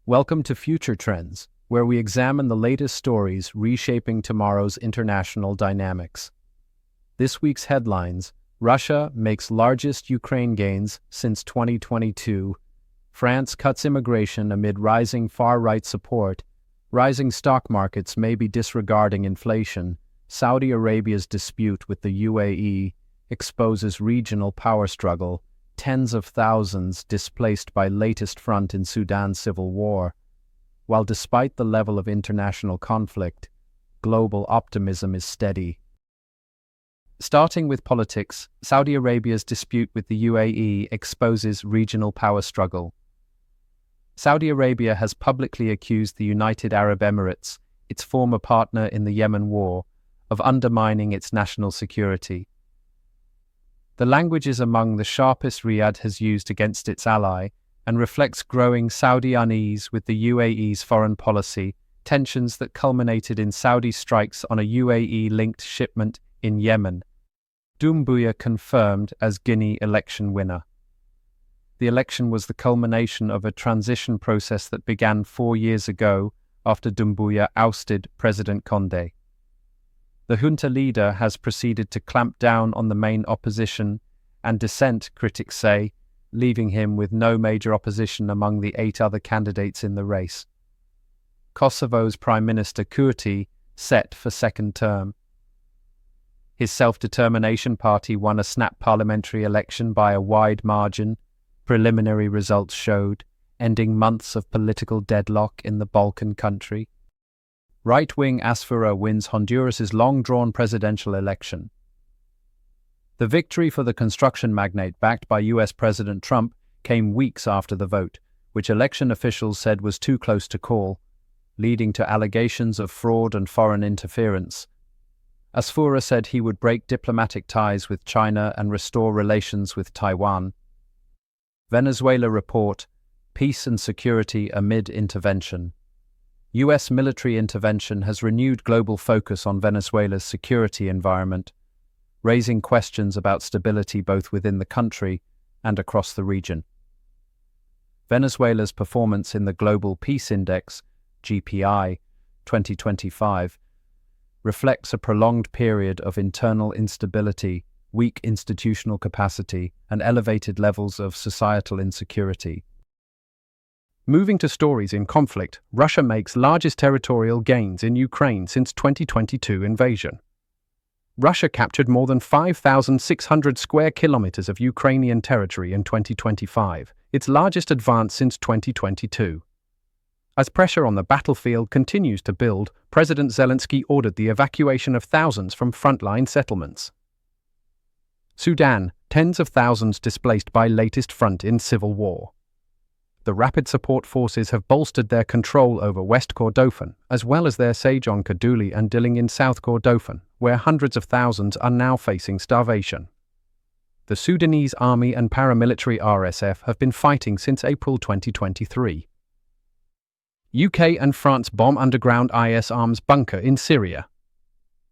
Welcome to Future Trends, where we examine the latest stories reshaping tomorrow's international dynamics. This week's headlines: Russia makes largest Ukraine gains since 2022, France cuts immigration amid rising far-right support, rising stock markets may be disregarding inflation, Saudi Arabia's dispute with the UAE exposes regional power struggle, tens of thousands displaced by latest front in Sudan's civil war. While despite the level of international conflict, global optimism is steady. Starting with politics, Saudi Arabia's dispute with the UAE exposes regional power struggle. Saudi Arabia has publicly accused the United Arab Emirates, its former partner in the Yemen war, of undermining its national security. The language is among the sharpest Riyadh has used against its ally and reflects growing Saudi unease with the UAE's foreign policy, tensions that culminated in Saudi strikes on a UAE-linked shipment in Yemen. Doumbouya confirmed as Guinea election winner. The election was the culmination of a transition process that began 4 years ago after Doumbouya ousted President Condé. The junta leader has proceeded to clamp down on the main opposition and dissent, critics say, leaving him with no major opposition among the 8 other candidates in the race. Kosovo's Prime Minister Kurti set for second term. His self-determination party won a snap parliamentary election by a wide margin, preliminary results showed, ending months of political deadlock in the Balkan country. Right-wing Asfura wins Honduras' long-drawn presidential election. The victory for the construction magnate backed by US President Trump came weeks after the vote, which election officials said was too close to call, leading to allegations of fraud and foreign interference. Asfura said he would break diplomatic ties with China and restore relations with Taiwan. Venezuela report: peace and security amid intervention. U.S. military intervention has renewed global focus on Venezuela's security environment, raising questions about stability both within the country and across the region. Venezuela's performance in the Global Peace Index, GPI, 2025, reflects a prolonged period of internal instability, weak institutional capacity, and elevated levels of societal insecurity. Moving to stories in conflict, Russia makes largest territorial gains in Ukraine since 2022 invasion. Russia captured more than 5,600 square kilometers of Ukrainian territory in 2025, its largest advance since 2022. As pressure on the battlefield continues to build, President Zelensky ordered the evacuation of thousands from frontline settlements. Sudan, tens of thousands displaced by latest front in civil war. The Rapid Support Forces have bolstered their control over West Kordofan, as well as their siege on Kaduli and Dilling in South Kordofan, where hundreds of thousands are now facing starvation. The Sudanese army and paramilitary RSF have been fighting since April 2023. UK and France bomb underground IS arms bunker in Syria.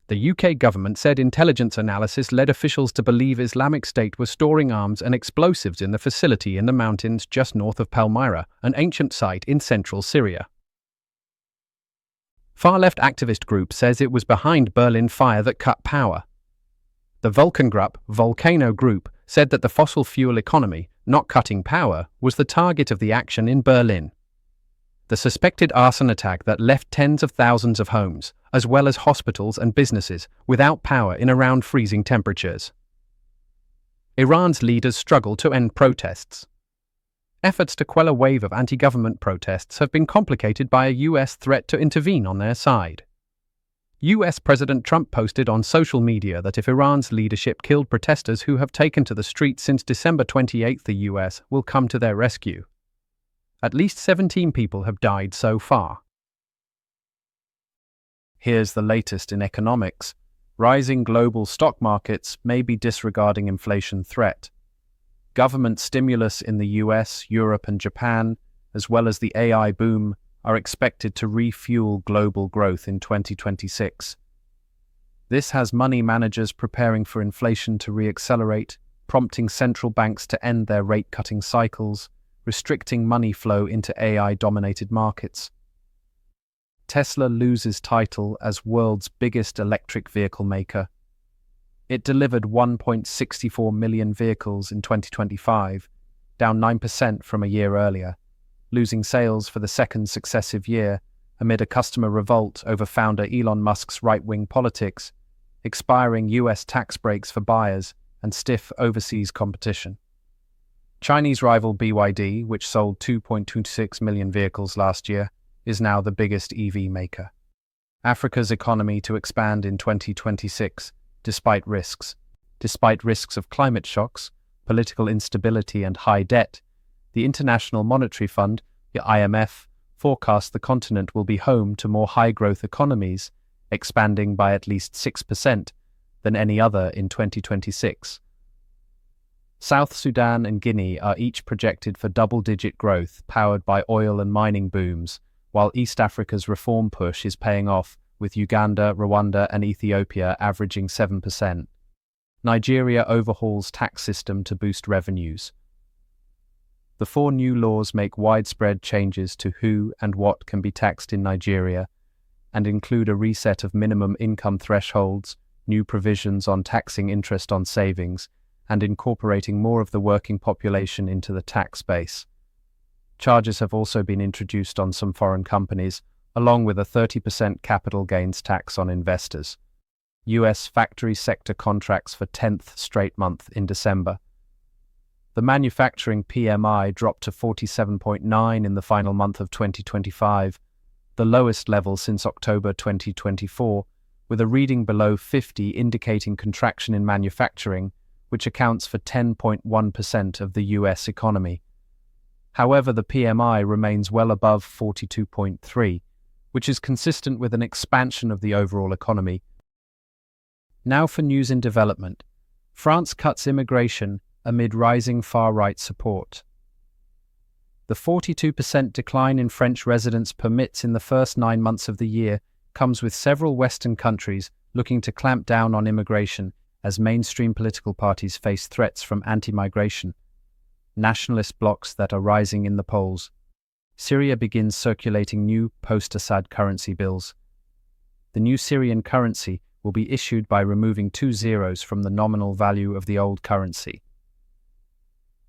The UK government said intelligence analysis led officials to believe Islamic State was storing arms and explosives in the facility in the mountains just north of Palmyra, an ancient site in central Syria. Far-left activist group says it was behind Berlin fire that cut power. The Volcano Group said that the fossil fuel economy, not cutting power, was the target of the action in Berlin. The suspected arson attack that left tens of thousands of homes, as well as hospitals and businesses, without power in around freezing temperatures. Iran's leaders struggle to end protests. Efforts to quell a wave of anti-government protests have been complicated by a US threat to intervene on their side. US President Trump posted on social media that if Iran's leadership killed protesters who have taken to the streets since December 28, the US will come to their rescue. At least 17 people have died so far. Here's the latest in economics. Rising global stock markets may be disregarding inflation threat. Government stimulus in the US, Europe, and Japan, as well as the AI boom, are expected to refuel global growth in 2026. This has money managers preparing for inflation to reaccelerate, prompting central banks to end their rate-cutting cycles, restricting money flow into AI-dominated markets. Tesla loses title as world's biggest electric vehicle maker. It delivered 1.64 million vehicles in 2025, down 9% from a year earlier, losing sales for the second successive year amid a customer revolt over founder Elon Musk's right-wing politics, expiring US tax breaks for buyers, and stiff overseas competition. Chinese rival BYD, which sold 2.26 million vehicles last year, is now the biggest EV maker. Africa's economy to expand in 2026, despite risks. Despite risks of climate shocks, political instability and high debt, the International Monetary Fund, the IMF, forecasts the continent will be home to more high-growth economies, expanding by at least 6% than any other in 2026. South Sudan and Guinea are each projected for double-digit growth powered by oil and mining booms, while East Africa's reform push is paying off, with Uganda, Rwanda and Ethiopia averaging 7%. Nigeria overhauls tax system to boost revenues. The 4 new laws make widespread changes to who and what can be taxed in Nigeria, and include a reset of minimum income thresholds, new provisions on taxing interest on savings, and incorporating more of the working population into the tax base. Charges have also been introduced on some foreign companies, along with a 30% capital gains tax on investors. US factory sector contracts for 10th straight month in December. The manufacturing PMI dropped to 47.9 in the final month of 2025, the lowest level since October 2024, with a reading below 50 indicating contraction in manufacturing, which accounts for 10.1% of the US economy. However, the PMI remains well above 42.3, which is consistent with an expansion of the overall economy. Now for news in development. France cuts immigration amid rising far-right support. The 42% decline in French residence permits in the first 9 months of the year comes with several Western countries looking to clamp down on immigration as mainstream political parties face threats from anti-migration nationalist blocs that are rising in the polls. Syria begins circulating new post-Assad currency bills. The new Syrian currency will be issued by removing 2 zeros from the nominal value of the old currency.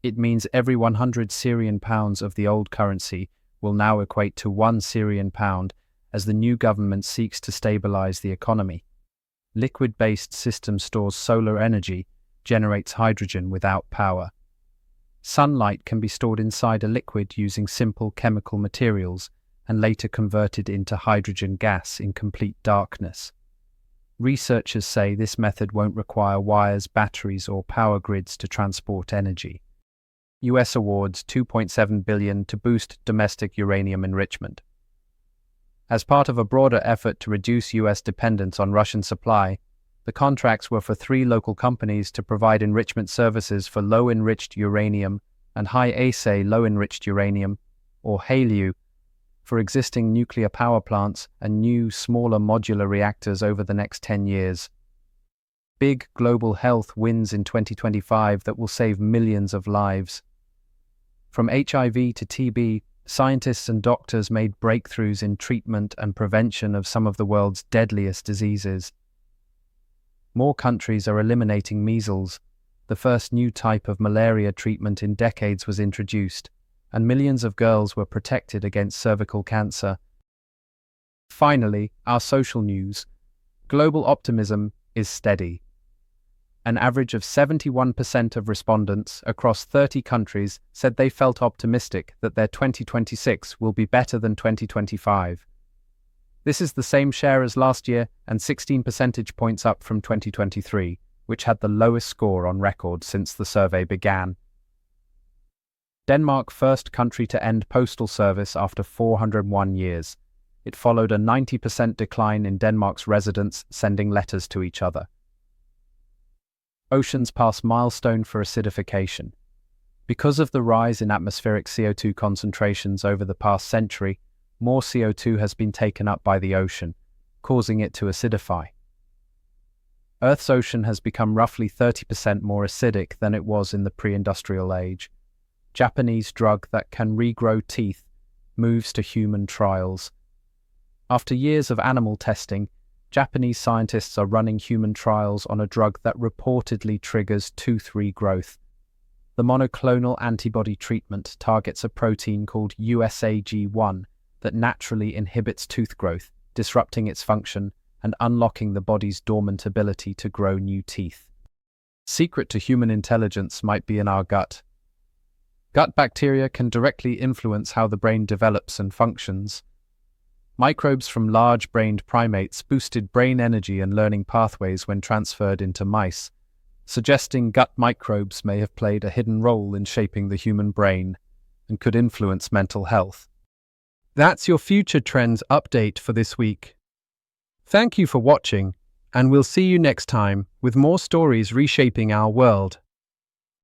It means every 100 Syrian pounds of the old currency will now equate to 1 Syrian pound as the new government seeks to stabilize the economy. Liquid-based system stores solar energy, generates hydrogen without power. Sunlight can be stored inside a liquid using simple chemical materials and later converted into hydrogen gas in complete darkness. Researchers say this method won't require wires, batteries, or power grids to transport energy. US awards $2.7 billion to boost domestic uranium enrichment. As part of a broader effort to reduce US dependence on Russian supply, the contracts were for 3 local companies to provide enrichment services for low-enriched uranium and high-assay low-enriched uranium, or HALEU, for existing nuclear power plants and new, smaller modular reactors over the next 10 years. Big global health wins in 2025 that will save millions of lives. From HIV to TB, scientists and doctors made breakthroughs in treatment and prevention of some of the world's deadliest diseases. More countries are eliminating measles. The first new type of malaria treatment in decades was introduced, and millions of girls were protected against cervical cancer. Finally, our social news. Global optimism is steady. An average of 71% of respondents across 30 countries said they felt optimistic that their 2026 will be better than 2025. This is the same share as last year and 16 percentage points up from 2023, which had the lowest score on record since the survey began. Denmark, first country to end postal service after 401 years. It followed a 90% decline in Denmark's residents sending letters to each other. Oceans pass milestone for acidification. Because of the rise in atmospheric CO2 concentrations over the past century, more CO2 has been taken up by the ocean, causing it to acidify. Earth's ocean has become roughly 30% more acidic than it was in the pre-industrial age. Japanese drug that can regrow teeth, moves to human trials. After years of animal testing, Japanese scientists are running human trials on a drug that reportedly triggers tooth regrowth. The monoclonal antibody treatment targets a protein called USAG1 that naturally inhibits tooth growth, disrupting its function and unlocking the body's dormant ability to grow new teeth. Secret to human intelligence might be in our gut. Gut bacteria can directly influence how the brain develops and functions. Microbes from large-brained primates boosted brain energy and learning pathways when transferred into mice, suggesting gut microbes may have played a hidden role in shaping the human brain and could influence mental health. That's your Future Trends update for this week. Thank you for watching, and we'll see you next time with more stories reshaping our world.